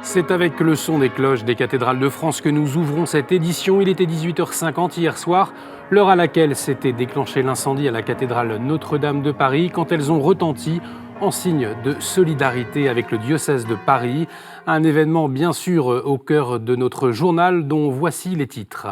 C'est avec le son des cloches des cathédrales de France que nous ouvrons cette édition. Il était 18h50 hier soir, l'heure à laquelle s'était déclenché l'incendie à la cathédrale Notre-Dame de Paris, quand elles ont retenti en signe de solidarité avec le diocèse de Paris. Un événement bien sûr au cœur de notre journal dont voici les titres.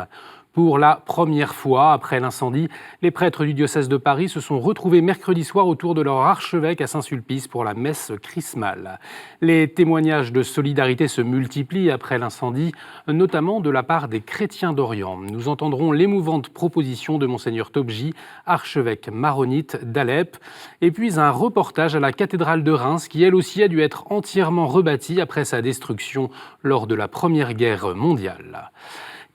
Pour la première fois après l'incendie, les prêtres du diocèse de Paris se sont retrouvés mercredi soir autour de leur archevêque à Saint-Sulpice pour la messe chrismale. Les témoignages de solidarité se multiplient après l'incendie, notamment de la part des chrétiens d'Orient. Nous entendrons l'émouvante proposition de Monseigneur Tobji, archevêque maronite d'Alep, et puis un reportage à la cathédrale de Reims qui elle aussi a dû être entièrement rebâtie après sa destruction lors de la Première Guerre mondiale.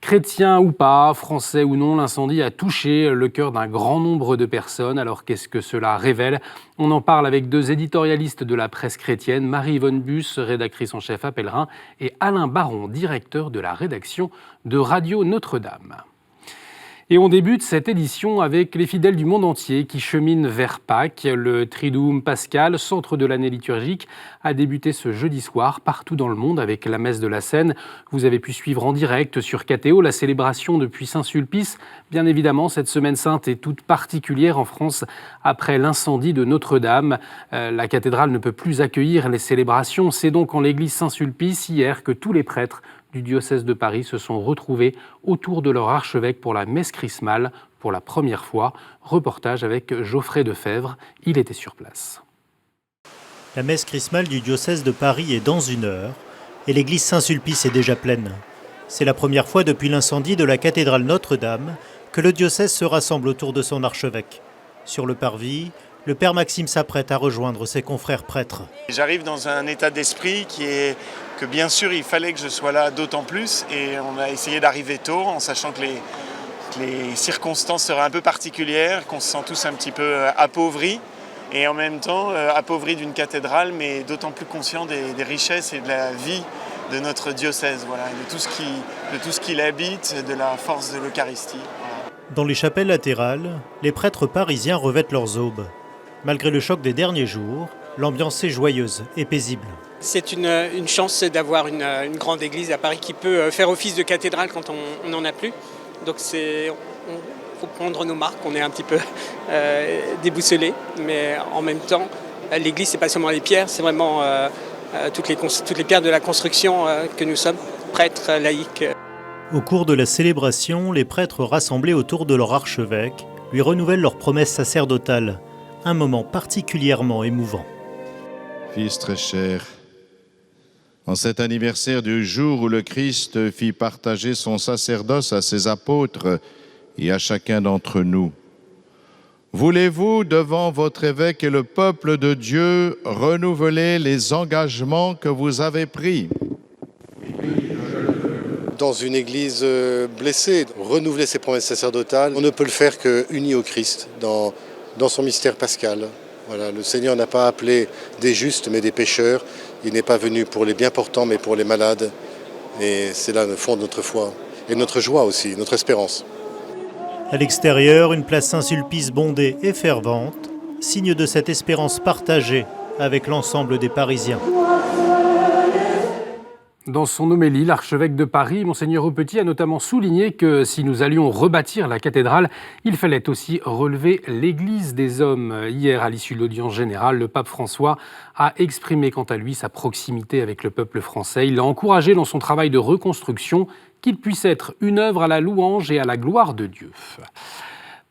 Chrétiens ou pas, français ou non, l'incendie a touché le cœur d'un grand nombre de personnes. Alors qu'est-ce que cela révèle ? On en parle avec deux éditorialistes de la presse chrétienne, Marie-Yvonne Bus, rédactrice en chef à Pèlerin, et Alain Baron, directeur de la rédaction de Radio Notre-Dame. Et on débute cette édition avec les fidèles du monde entier qui cheminent vers Pâques. Le Triduum Pascal, centre de l'année liturgique, a débuté ce jeudi soir partout dans le monde avec la messe de la Seine. Vous avez pu suivre en direct sur KTO la célébration depuis Saint-Sulpice. Bien évidemment, cette semaine sainte est toute particulière en France après l'incendie de Notre-Dame. La cathédrale ne peut plus accueillir les célébrations. C'est donc en l'église Saint-Sulpice hier que tous les prêtres du diocèse de Paris se sont retrouvés autour de leur archevêque pour la messe chrismale pour la première fois. Reportage avec Geoffrey Defebvre, il était sur place. La messe chrismale du diocèse de Paris est dans 1 heure et l'église Saint-Sulpice est déjà pleine. C'est la première fois depuis l'incendie de la cathédrale Notre-Dame que le diocèse se rassemble autour de son archevêque. Sur le parvis, le père Maxime s'apprête à rejoindre ses confrères prêtres. J'arrive dans un état d'esprit qui est que bien sûr il fallait que je sois là d'autant plus, et on a essayé d'arriver tôt en sachant que les circonstances seraient un peu particulières, qu'on se sent tous un petit peu appauvris, et en même temps appauvris d'une cathédrale, mais d'autant plus conscients des richesses et de la vie de notre diocèse, voilà, et de tout ce qu'il habite, de la force de l'Eucharistie. Voilà. Dans les chapelles latérales, les prêtres parisiens revêtent leurs aubes. Malgré le choc des derniers jours, l'ambiance est joyeuse et paisible. C'est une chance d'avoir une grande église à Paris qui peut faire office de cathédrale quand on n'en a plus. Donc il faut prendre nos marques, on est un petit peu déboussolé, mais en même temps, l'église c'est pas seulement les pierres, c'est vraiment toutes les pierres de la construction que nous sommes, prêtres, laïcs. Au cours de la célébration, les prêtres rassemblés autour de leur archevêque lui renouvellent leurs promesses sacerdotales, un moment particulièrement émouvant. Fils très cher, en cet anniversaire du jour où le Christ fit partager son sacerdoce à ses apôtres et à chacun d'entre nous, voulez-vous, devant votre évêque et le peuple de Dieu, renouveler les engagements que vous avez pris ? Dans une église blessée, renouveler ses promesses sacerdotales, on ne peut le faire qu'uni au Christ, dans son mystère pascal. Voilà, le Seigneur n'a pas appelé des justes mais des pécheurs. Il n'est pas venu pour les bien portants mais pour les malades. Et c'est là le fond de notre foi et notre joie aussi, notre espérance. À l'extérieur, une place Saint-Sulpice bondée et fervente, signe de cette espérance partagée avec l'ensemble des Parisiens. Dans son homélie, l'archevêque de Paris, Monseigneur Aupetit, a notamment souligné que si nous allions rebâtir la cathédrale, il fallait aussi relever l'Église des hommes. Hier, à l'issue de l'audience générale, le pape François a exprimé quant à lui sa proximité avec le peuple français. Il l'a encouragé dans son travail de reconstruction, qu'il puisse être une œuvre à la louange et à la gloire de Dieu.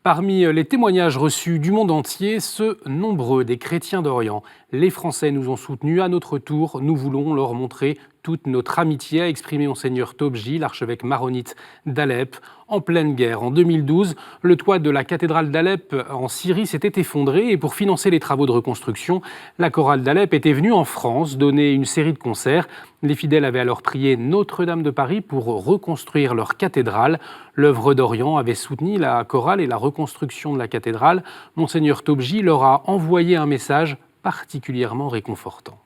Parmi les témoignages reçus du monde entier, ceux nombreux des chrétiens d'Orient. Les Français nous ont soutenus. À notre tour, nous voulons leur montrer toute notre amitié, a exprimé Monseigneur Tobji, l'archevêque maronite d'Alep. En pleine guerre, en 2012, le toit de la cathédrale d'Alep en Syrie s'était effondré et pour financer les travaux de reconstruction, la chorale d'Alep était venue en France donner une série de concerts. Les fidèles avaient alors prié Notre-Dame de Paris pour reconstruire leur cathédrale. L'œuvre d'Orient avait soutenu la chorale et la reconstruction de la cathédrale. Monseigneur Tobji leur a envoyé un message particulièrement réconfortant.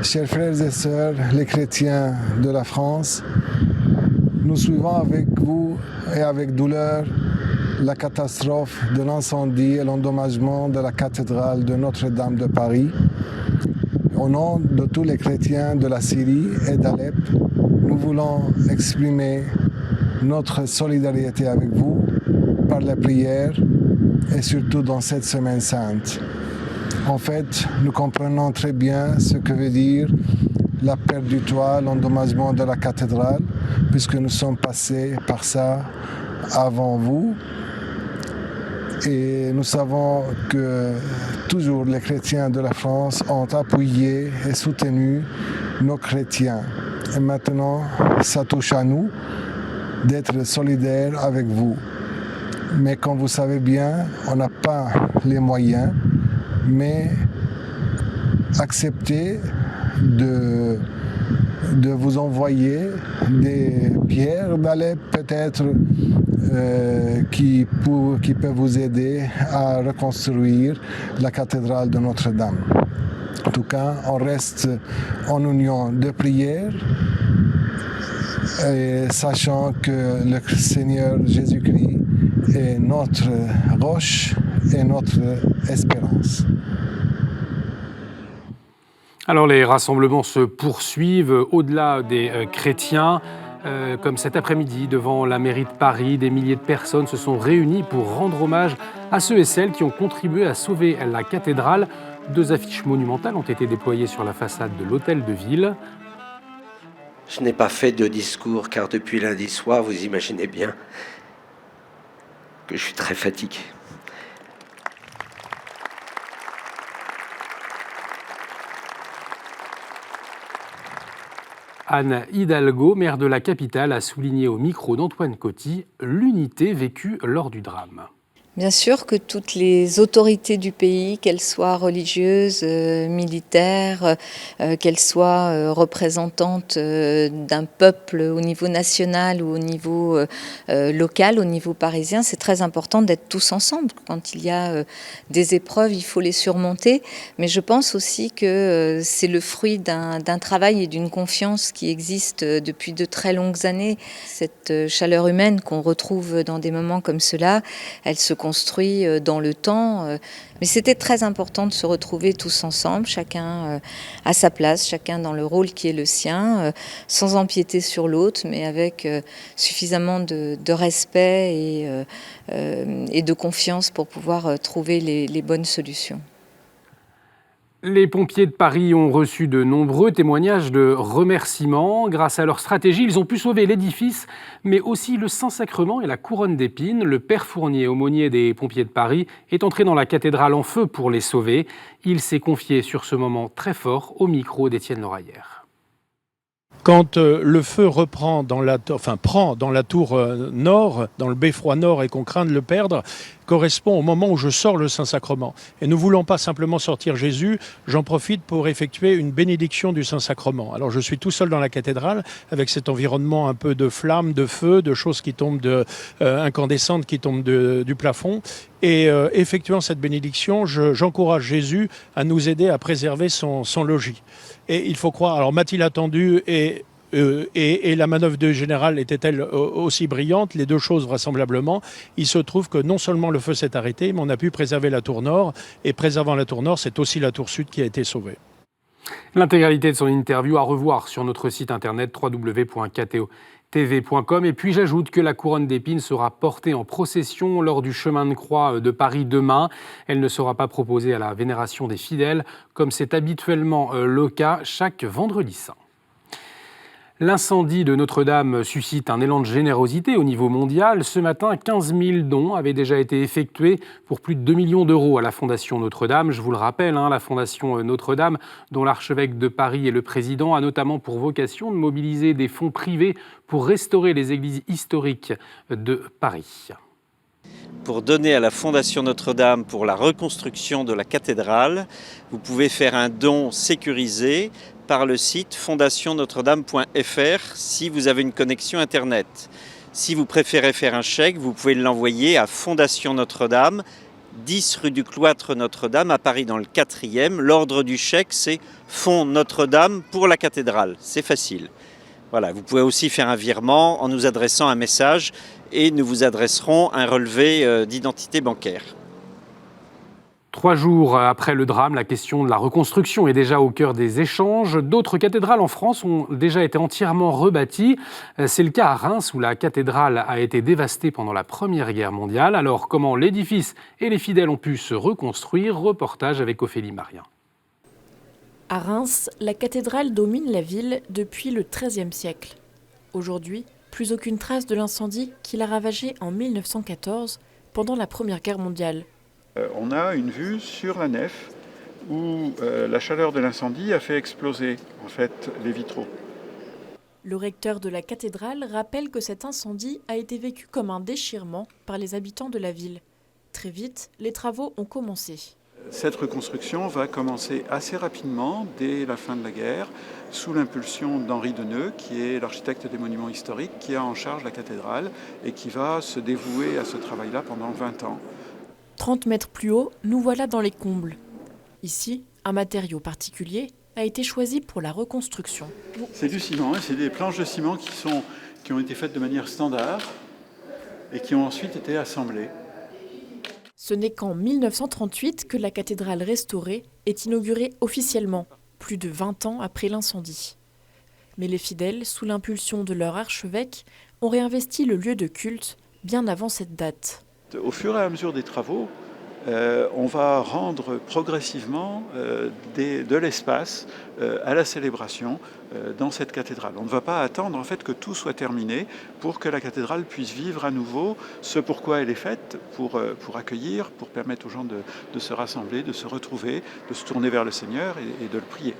Chers frères et sœurs, les chrétiens de la France, nous suivons avec vous et avec douleur la catastrophe de l'incendie et l'endommagement de la cathédrale de Notre-Dame de Paris. Au nom de tous les chrétiens de la Syrie et d'Alep, nous voulons exprimer notre solidarité avec vous par la prière et surtout dans cette semaine sainte. En fait, nous comprenons très bien ce que veut dire la perte du toit, l'endommagement de la cathédrale, puisque nous sommes passés par ça avant vous. Et nous savons que toujours les chrétiens de la France ont appuyé et soutenu nos chrétiens. Et maintenant, ça touche à nous d'être solidaires avec vous. Mais comme vous savez bien, on n'a pas les moyens, mais acceptez de vous envoyer des pierres d'Alep peut-être qui peuvent vous aider à reconstruire la cathédrale de Notre-Dame. En tout cas, on reste en union de prière, et sachant que le Seigneur Jésus-Christ est notre roche et notre espérance. Alors les rassemblements se poursuivent au-delà des chrétiens. Comme cet après-midi, devant la mairie de Paris, des milliers de personnes se sont réunies pour rendre hommage à ceux et celles qui ont contribué à sauver la cathédrale. 2 affiches monumentales ont été déployées sur la façade de l'hôtel de ville. Je n'ai pas fait de discours car depuis lundi soir, vous imaginez bien que je suis très fatigué. Anne Hidalgo, maire de la capitale, a souligné au micro d'Antoine Coty l'unité vécue lors du drame. Bien sûr que toutes les autorités du pays, qu'elles soient religieuses, militaires, qu'elles soient représentantes d'un peuple au niveau national ou au niveau local, au niveau parisien, c'est très important d'être tous ensemble. Quand il y a des épreuves, il faut les surmonter. Mais je pense aussi que c'est le fruit d'un travail et d'une confiance qui existe depuis de très longues années. Cette chaleur humaine qu'on retrouve dans des moments comme cela, elle se construit dans le temps. Mais c'était très important de se retrouver tous ensemble, chacun à sa place, chacun dans le rôle qui est le sien, sans empiéter sur l'autre, mais avec suffisamment de respect et de confiance pour pouvoir trouver les bonnes solutions. Les pompiers de Paris ont reçu de nombreux témoignages de remerciements. Grâce à leur stratégie, ils ont pu sauver l'édifice, mais aussi le Saint-Sacrement et la couronne d'épines. Le père Fournier, aumônier des pompiers de Paris, est entré dans la cathédrale en feu pour les sauver. Il s'est confié sur ce moment très fort au micro d'Étienne Loraillère. Quand le feu prend dans la tour nord, dans le beffroi nord, et qu'on craint de le perdre, correspond au moment où je sors le Saint-Sacrement. Et nous ne voulons pas simplement sortir Jésus, j'en profite pour effectuer une bénédiction du Saint-Sacrement. Alors je suis tout seul dans la cathédrale, avec cet environnement un peu de flammes, de feu, de choses qui tombent incandescentes qui tombent du plafond. Et effectuant cette bénédiction, j'encourage Jésus à nous aider à préserver son logis. Et il faut croire, alors m'a-t-il attendu et la manœuvre de général était-elle aussi brillante? Les deux choses vraisemblablement. Il se trouve que non seulement le feu s'est arrêté, mais on a pu préserver la tour nord. Et préservant la tour nord, c'est aussi la tour sud qui a été sauvée. L'intégralité de son interview à revoir sur notre site internet www.ktotv.com. Et puis j'ajoute que la couronne d'épines sera portée en procession lors du chemin de croix de Paris demain. Elle ne sera pas proposée à la vénération des fidèles, comme c'est habituellement le cas chaque vendredi saint. L'incendie de Notre-Dame suscite un élan de générosité au niveau mondial. Ce matin, 15 000 dons avaient déjà été effectués pour plus de 2 millions d'euros à la Fondation Notre-Dame. Je vous le rappelle, la Fondation Notre-Dame, dont l'archevêque de Paris est le président, a notamment pour vocation de mobiliser des fonds privés pour restaurer les églises historiques de Paris. Pour donner à la Fondation Notre-Dame pour la reconstruction de la cathédrale, vous pouvez faire un don sécurisé par le site fondationnotre-dame.fr si vous avez une connexion Internet. Si vous préférez faire un chèque, vous pouvez l'envoyer à Fondation Notre-Dame, 10 rue du Cloître Notre-Dame à Paris dans le 4e. L'ordre du chèque, c'est Fonds Notre-Dame pour la cathédrale. C'est facile. Voilà, vous pouvez aussi faire un virement en nous adressant un message et nous vous adresserons un relevé d'identité bancaire. 3 jours après le drame, la question de la reconstruction est déjà au cœur des échanges. D'autres cathédrales en France ont déjà été entièrement rebâties. C'est le cas à Reims, où la cathédrale a été dévastée pendant la Première Guerre mondiale. Alors, comment l'édifice et les fidèles ont pu se reconstruire? Reportage avec Ophélie Marien. À Reims, la cathédrale domine la ville depuis le XIIIe siècle. Aujourd'hui, plus aucune trace de l'incendie qui l'a ravagée en 1914 pendant la Première Guerre mondiale. On a une vue sur la nef où la chaleur de l'incendie a fait exploser en fait, les vitraux. Le recteur de la cathédrale rappelle que cet incendie a été vécu comme un déchirement par les habitants de la ville. Très vite, les travaux ont commencé. Cette reconstruction va commencer assez rapidement, dès la fin de la guerre, sous l'impulsion d'Henri Deneux, qui est l'architecte des monuments historiques, qui a en charge la cathédrale et qui va se dévouer à ce travail-là pendant 20 ans. 30 mètres plus haut, nous voilà dans les combles. Ici, un matériau particulier a été choisi pour la reconstruction. C'est du ciment, c'est des planches de ciment qui ont été faites de manière standard et qui ont ensuite été assemblées. Ce n'est qu'en 1938 que la cathédrale restaurée est inaugurée officiellement, plus de 20 ans après l'incendie. Mais les fidèles, sous l'impulsion de leur archevêque, ont réinvesti le lieu de culte bien avant cette date. Au fur et à mesure des travaux, on va rendre progressivement de l'espace à la célébration dans cette cathédrale. On ne va pas attendre en fait que tout soit terminé pour que la cathédrale puisse vivre à nouveau ce pourquoi elle est faite, pour accueillir, pour permettre aux gens de se rassembler, de se retrouver, de se tourner vers le Seigneur et de le prier.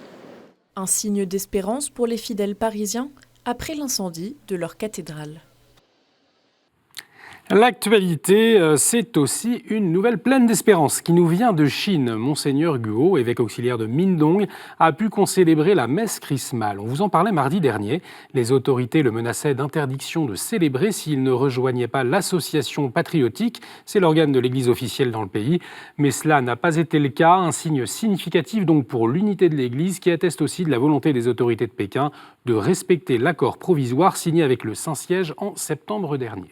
Un signe d'espérance pour les fidèles parisiens après l'incendie de leur cathédrale. L'actualité, c'est aussi une nouvelle pleine d'espérance qui nous vient de Chine. Monseigneur Guo, évêque auxiliaire de Mindong, a pu concélébrer la messe chrismale. On vous en parlait mardi dernier. Les autorités le menaçaient d'interdiction de célébrer s'il ne rejoignait pas l'association patriotique. C'est l'organe de l'Église officielle dans le pays. Mais cela n'a pas été le cas. Un signe significatif donc pour l'unité de l'Église qui atteste aussi de la volonté des autorités de Pékin de respecter l'accord provisoire signé avec le Saint-Siège en septembre dernier.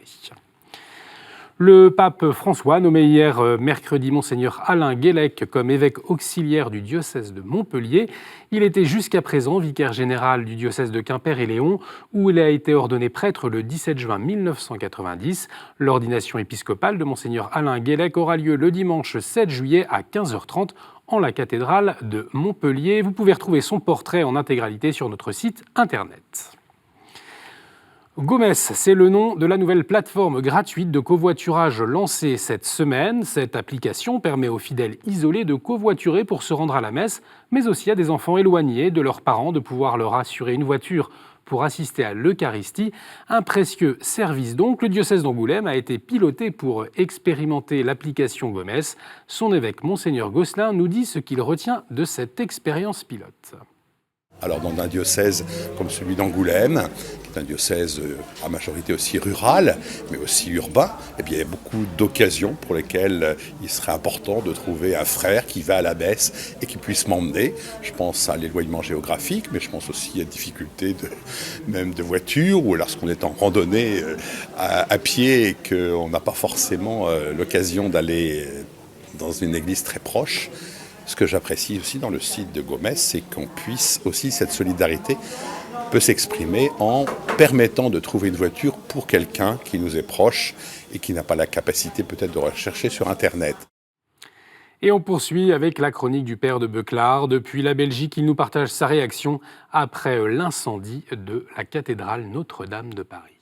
Le pape François, nommé hier mercredi Monseigneur Alain Guélec comme évêque auxiliaire du diocèse de Montpellier. Il était jusqu'à présent vicaire général du diocèse de Quimper et Léon, où il a été ordonné prêtre le 17 juin 1990. L'ordination épiscopale de Monseigneur Alain Guélec aura lieu le dimanche 7 juillet à 15h30 en la cathédrale de Montpellier. Vous pouvez retrouver son portrait en intégralité sur notre site internet. Gomès, c'est le nom de la nouvelle plateforme gratuite de covoiturage lancée cette semaine. Cette application permet aux fidèles isolés de covoiturer pour se rendre à la messe, mais aussi à des enfants éloignés de leurs parents de pouvoir leur assurer une voiture pour assister à l'Eucharistie. Un précieux service donc. Le diocèse d'Angoulême a été piloté pour expérimenter l'application Gomès. Son évêque, Monseigneur Gosselin, nous dit ce qu'il retient de cette expérience pilote. Alors dans un diocèse comme celui d'Angoulême, qui est un diocèse à majorité aussi rural, mais aussi urbain, eh bien, il y a beaucoup d'occasions pour lesquelles il serait important de trouver un frère qui va à la messe et qui puisse m'emmener. Je pense à l'éloignement géographique, mais je pense aussi à la difficulté même de voiture, ou lorsqu'on est en randonnée à pied et qu'on n'a pas forcément l'occasion d'aller dans une église très proche. Ce que j'apprécie aussi dans le site de Gomès, c'est qu'on puisse aussi, cette solidarité peut s'exprimer en permettant de trouver une voiture pour quelqu'un qui nous est proche et qui n'a pas la capacité peut-être de rechercher sur Internet. Et on poursuit avec la chronique du père de Beuclard. Depuis la Belgique, il nous partage sa réaction après l'incendie de la cathédrale Notre-Dame de Paris.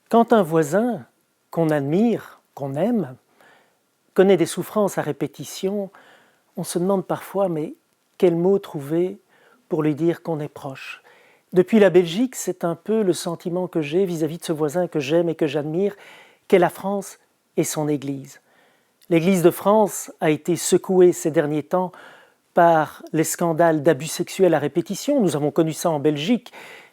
Quand un voisin qu'on admire, qu'on aime, connaît des souffrances à répétition, on se demande parfois, mais quel mot trouver pour lui dire qu'on est proche ? Depuis la Belgique, c'est un peu le sentiment que j'ai vis-à-vis de ce voisin que j'aime et que j'admire, qu'est la France et son Église. L'Église de France a été secouée ces derniers temps par les scandales d'abus sexuels à répétition. Nous avons connu ça en Belgique.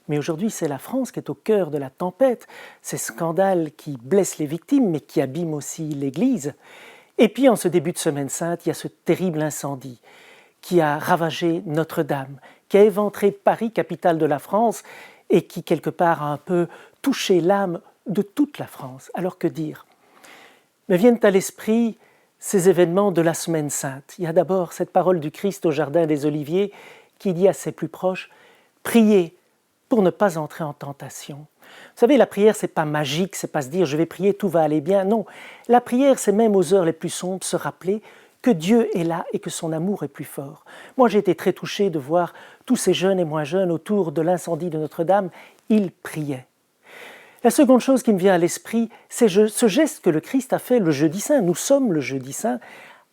Mais aujourd'hui, c'est la France qui est au cœur de la tempête. Ces scandales qui blessent les victimes, mais qui abîment aussi l'Église. Et puis, en ce début de Semaine Sainte, il y a ce terrible incendie qui a ravagé Notre-Dame, qui a éventré Paris, capitale de la France, et qui, quelque part, a un peu touché l'âme de toute la France. Alors que dire? Me viennent à l'esprit ces événements de la Semaine Sainte. Il y a d'abord cette parole du Christ au Jardin des Oliviers qui dit à ses plus proches « Priez pour ne pas entrer en tentation ». Vous savez, la prière, ce n'est pas magique, ce n'est pas se dire « je vais prier, tout va aller bien ». Non, la prière, c'est même aux heures les plus sombres se rappeler que Dieu est là et que son amour est plus fort. Moi, j'ai été très touché de voir tous ces jeunes et moins jeunes autour de l'incendie de Notre-Dame, ils priaient. La seconde chose qui me vient à l'esprit, c'est ce geste que le Christ a fait le jeudi saint. Nous sommes le jeudi saint.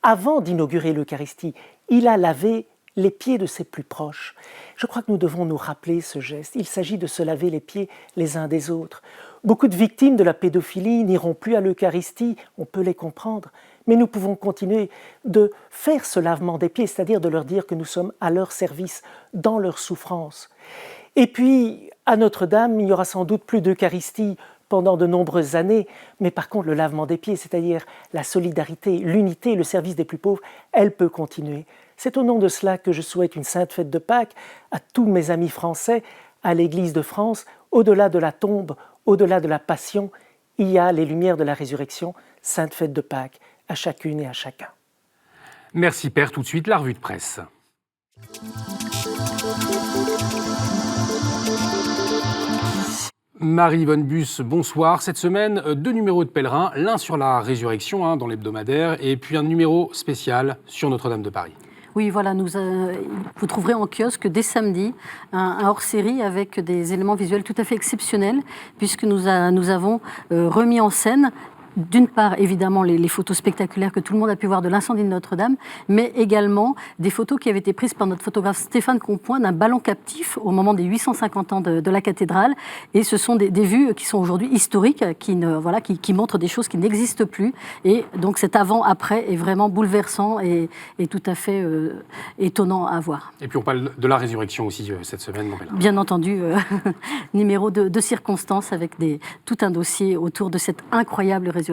Avant d'inaugurer l'Eucharistie, il a lavé les pieds de ses plus proches. Je crois que nous devons nous rappeler ce geste. Il s'agit de se laver les pieds les uns des autres. Beaucoup de victimes de la pédophilie n'iront plus à l'Eucharistie, on peut les comprendre, mais nous pouvons continuer de faire ce lavement des pieds, c'est-à-dire de leur dire que nous sommes à leur service, dans leur souffrance. Et puis, à Notre-Dame, il n'y aura sans doute plus d'Eucharistie pendant de nombreuses années, mais par contre, le lavement des pieds, c'est-à-dire la solidarité, l'unité, le service des plus pauvres, elle peut continuer. C'est au nom de cela que je souhaite une sainte fête de Pâques à tous mes amis français, à l'Église de France. Au-delà de la tombe, au-delà de la passion, il y a les lumières de la résurrection, sainte fête de Pâques, à chacune et à chacun. Merci Père, tout de suite la revue de presse. Marie-Yvonne Buss, bonsoir. Cette semaine, 2 numéros de pèlerins, l'un sur la résurrection dans l'hebdomadaire et puis un numéro spécial sur Notre-Dame de Paris. Oui, voilà, vous trouverez en kiosque dès samedi un hors-série avec des éléments visuels tout à fait exceptionnels puisque nous avons remis en scène d'une part, évidemment, les photos spectaculaires que tout le monde a pu voir de l'incendie de Notre-Dame, mais également des photos qui avaient été prises par notre photographe Stéphane Compoint d'un ballon captif au moment des 850 ans de la cathédrale. Et ce sont des vues qui sont aujourd'hui historiques, qui montrent des choses qui n'existent plus. Et donc cet avant-après est vraiment bouleversant et tout à fait étonnant à voir. Et puis on parle de la résurrection aussi cette semaine, mon pèlerin. Bien entendu, numéro de circonstances avec tout un dossier autour de cette incroyable résurrection.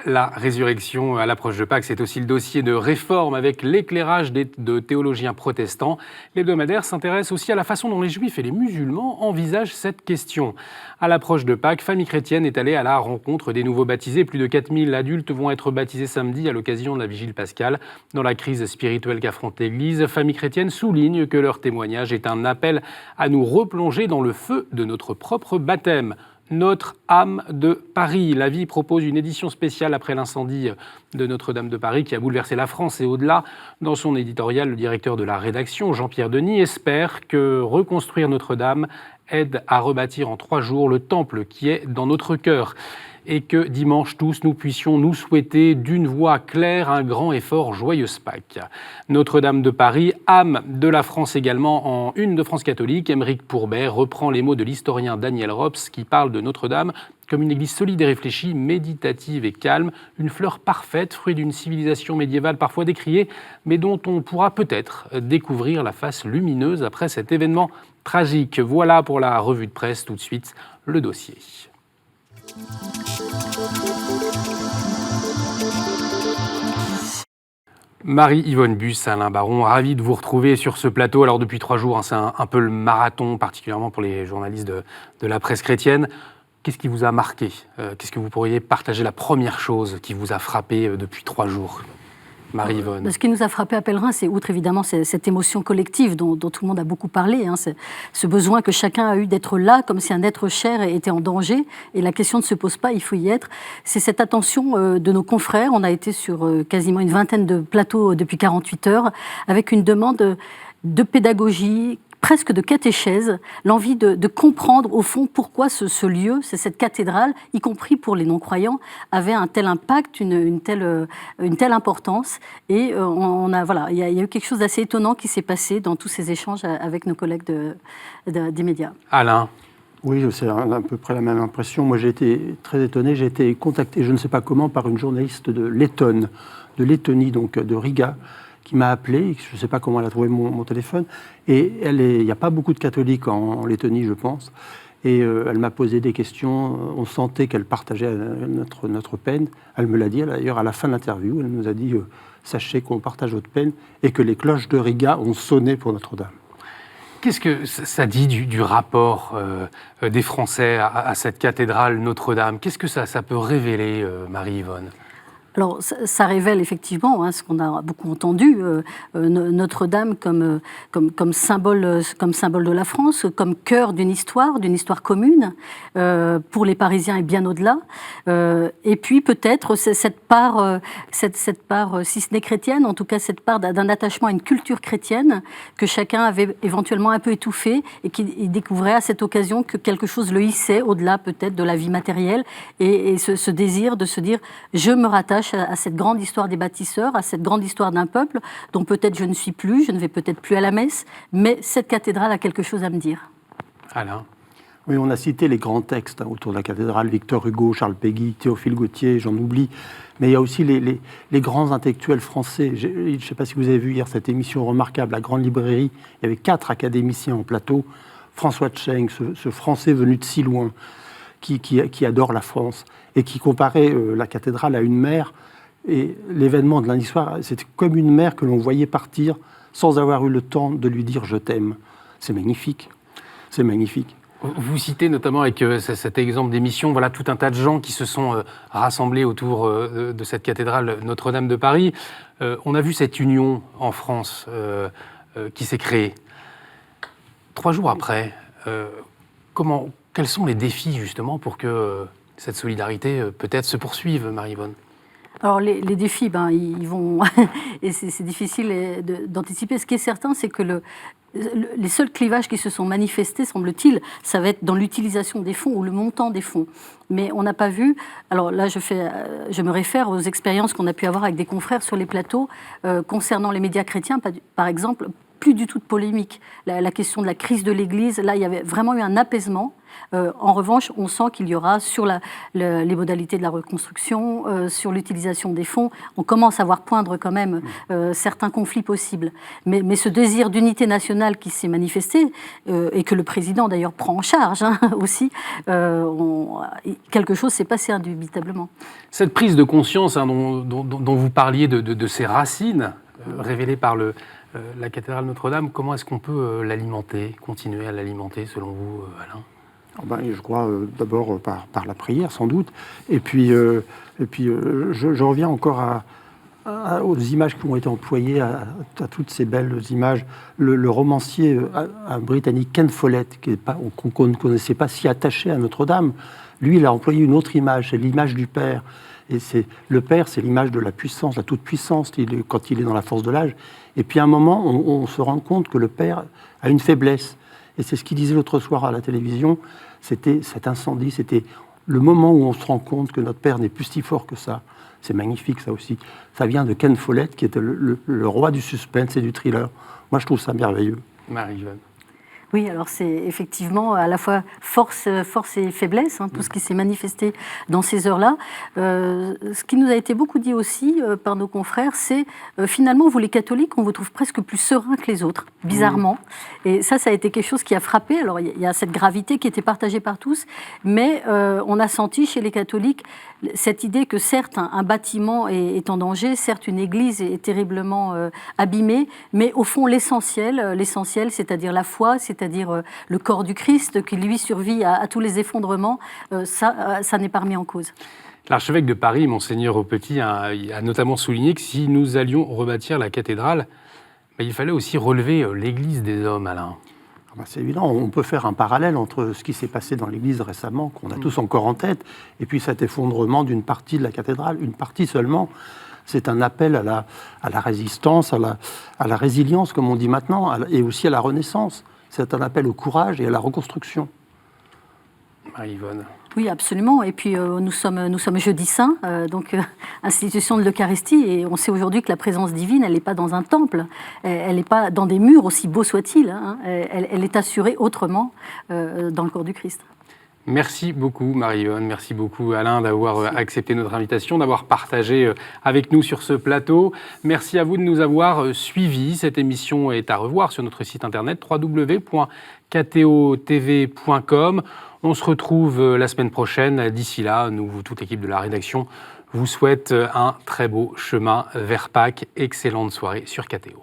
La résurrection à l'approche de Pâques, c'est aussi le dossier de réforme avec l'éclairage de théologiens protestants. L'hebdomadaire s'intéresse aussi à la façon dont les juifs et les musulmans envisagent cette question. À l'approche de Pâques, Famille Chrétienne est allée à la rencontre des nouveaux baptisés. Plus de 4000 adultes vont être baptisés samedi à l'occasion de la Vigile pascale. Dans la crise spirituelle qu'affronte l'Église, Famille Chrétienne souligne que leur témoignage est un appel à nous replonger dans le feu de notre propre baptême. Notre-Dame de Paris. La Vie propose une édition spéciale après l'incendie de Notre-Dame de Paris qui a bouleversé la France et au-delà. Dans son éditorial, le directeur de la rédaction, Jean-Pierre Denis, espère que reconstruire Notre-Dame aide à rebâtir en 3 jours le temple qui est dans notre cœur. Et que dimanche tous, nous puissions nous souhaiter d'une voix claire un grand et fort joyeuse Pâques. Notre-Dame de Paris, âme de la France également en une de France catholique, Émeric Pourbet reprend les mots de l'historien Daniel Rops qui parle de Notre-Dame comme une église solide et réfléchie, méditative et calme, une fleur parfaite, fruit d'une civilisation médiévale parfois décriée, mais dont on pourra peut-être découvrir la face lumineuse après cet événement tragique. Voilà pour la revue de presse, tout de suite le dossier. Marie-Yvonne Buss, Alain Baron, ravi de vous retrouver sur ce plateau. Alors depuis 3 jours, c'est un peu le marathon, particulièrement pour les journalistes de la presse chrétienne. Qu'est-ce qui vous a marqué ? Qu'est-ce que vous pourriez partager la première chose qui vous a frappé depuis 3 jours ? Marie-Yvonne. Ce qui nous a frappé à Pèlerin, c'est outre évidemment cette émotion collective dont tout le monde a beaucoup parlé, ce besoin que chacun a eu d'être là, comme si un être cher était en danger, et la question ne se pose pas, il faut y être. C'est cette attention de nos confrères. On a été sur quasiment une vingtaine de plateaux depuis 48 heures, avec une demande de pédagogie, presque de catéchèse, l'envie de comprendre au fond pourquoi ce lieu, cette cathédrale, y compris pour les non-croyants, avait un tel impact, une telle importance. Et il y a eu quelque chose d'assez étonnant qui s'est passé dans tous ces échanges avec nos collègues des médias. Alain. Oui, c'est à peu près la même impression. Moi, j'ai été très étonné. J'ai été contacté, je ne sais pas comment, par une journaliste de Lettonie, donc de Riga, qui m'a appelé, je ne sais pas comment elle a trouvé mon téléphone, et il n'y a pas beaucoup de catholiques en Lettonie, je pense, et elle m'a posé des questions, on sentait qu'elle partageait notre peine, elle me l'a dit d'ailleurs à la fin de l'interview, elle nous a dit « Sachez qu'on partage votre peine » et que les cloches de Riga ont sonné pour Notre-Dame. Qu'est-ce que ça dit du rapport des Français à cette cathédrale Notre-Dame? Qu'est-ce que ça peut révéler, Marie-Yvonne? Alors, ça révèle effectivement ce qu'on a beaucoup entendu, Notre-Dame comme symbole de la France, comme cœur d'une histoire commune, pour les Parisiens et bien au-delà. Et puis peut-être cette part, si ce n'est chrétienne, en tout cas cette part d'un attachement à une culture chrétienne que chacun avait éventuellement un peu étouffé et qui découvrait à cette occasion que quelque chose le hissait au-delà peut-être de la vie matérielle et ce désir de se dire « je me rattache à cette grande histoire des bâtisseurs, à cette grande histoire d'un peuple dont peut-être je ne suis plus, je ne vais peut-être plus à la messe, mais cette cathédrale a quelque chose à me dire. » Alain. Oui, on a cité les grands textes autour de la cathédrale, Victor Hugo, Charles Péguy, Théophile Gautier, j'en oublie, mais il y a aussi les grands intellectuels français. Je ne sais pas si vous avez vu hier cette émission remarquable, La Grande Librairie, il y avait 4 académiciens en plateau, François Tcheng, ce Français venu de si loin, qui adore la France, et qui comparait la cathédrale à une mer. Et l'événement de lundi soir, c'était comme une mère que l'on voyait partir sans avoir eu le temps de lui dire « je t'aime ». C'est magnifique, c'est magnifique. Vous citez notamment avec cet exemple d'émission, voilà, tout un tas de gens qui se sont rassemblés autour de cette cathédrale Notre-Dame de Paris. On a vu cette union en France qui s'est créée. 3 jours après, quels sont les défis justement pour que cette solidarité peut-être se poursuive, Marie-Yvonne? Alors les défis, ils vont et c'est difficile d'anticiper. Ce qui est certain, c'est que les seuls clivages qui se sont manifestés, semble-t-il, ça va être dans l'utilisation des fonds ou le montant des fonds. Mais on n'a pas vu. Alors là, je me réfère aux expériences qu'on a pu avoir avec des confrères sur les plateaux concernant les médias chrétiens, par exemple. Plus du tout de polémique. La question de la crise de l'Église, là, il y avait vraiment eu un apaisement. En revanche, on sent qu'il y aura sur les modalités de la reconstruction, sur l'utilisation des fonds, on commence à voir poindre quand même certains conflits possibles. Mais ce désir d'unité nationale qui s'est manifesté, et que le président d'ailleurs prend en charge aussi, quelque chose s'est passé indubitablement. Cette prise de conscience dont vous parliez de ces racines révélées par la cathédrale Notre-Dame, comment est-ce qu'on peut l'alimenter, continuer à l'alimenter selon vous, Alain? Je crois d'abord par la prière sans doute, et puis je reviens encore aux images qui ont été employées, à toutes ces belles images. Le romancier britannique Ken Follett, qu'on ne connaissait pas, si attaché à Notre-Dame, lui il a employé une autre image, c'est l'image du Père. Et le Père, c'est l'image de la puissance, la toute-puissance, quand il est dans la force de l'âge. Et puis à un moment, on se rend compte que le Père a une faiblesse. Et c'est ce qu'il disait l'autre soir à la télévision, c'était cet incendie, c'était le moment où on se rend compte que notre Père n'est plus si fort que ça. C'est magnifique, ça aussi. Ça vient de Ken Follett, qui était le roi du suspense et du thriller. Moi, je trouve ça merveilleux. Marie-Yvonne. Oui, alors c'est effectivement à la fois force et faiblesse, tout ce qui s'est manifesté dans ces heures-là. Ce qui nous a été beaucoup dit aussi par nos confrères, c'est finalement, vous les catholiques, on vous trouve presque plus serein que les autres, bizarrement. Et ça a été quelque chose qui a frappé. Alors il y a cette gravité qui était partagée par tous, mais on a senti chez les catholiques cette idée que certes, un bâtiment est en danger, certes, une église est terriblement abîmée, mais au fond, l'essentiel, c'est-à-dire la foi, c'est-à-dire le corps du Christ qui, lui, survit à tous les effondrements, ça n'est pas remis en cause. L'archevêque de Paris, Monseigneur Aupetit, a notamment souligné que si nous allions rebâtir la cathédrale, il fallait aussi relever l'église des hommes, Alain. C'est évident, on peut faire un parallèle entre ce qui s'est passé dans l'église récemment, qu'on a tous encore en tête, et puis cet effondrement d'une partie de la cathédrale, une partie seulement. C'est un appel à la résistance, à la résilience, comme on dit maintenant, et aussi à la renaissance. C'est un appel au courage et à la reconstruction. Marie-Yvonne. Oui, absolument. Et puis nous sommes jeudi saint, donc institution de l'Eucharistie, et on sait aujourd'hui que la présence divine, elle n'est pas dans un temple, elle n'est pas dans des murs, aussi beaux soient-ils, elle est assurée autrement dans le corps du Christ. Merci beaucoup Marie-Yvonne, merci beaucoup Alain d'avoir accepté notre invitation, d'avoir partagé avec nous sur ce plateau. Merci à vous de nous avoir suivis. Cette émission est à revoir sur notre site internet www.ktotv.com. On se retrouve la semaine prochaine. D'ici là, nous, toute l'équipe de la rédaction, vous souhaite un très beau chemin vers Pâques. Excellente soirée sur KTO.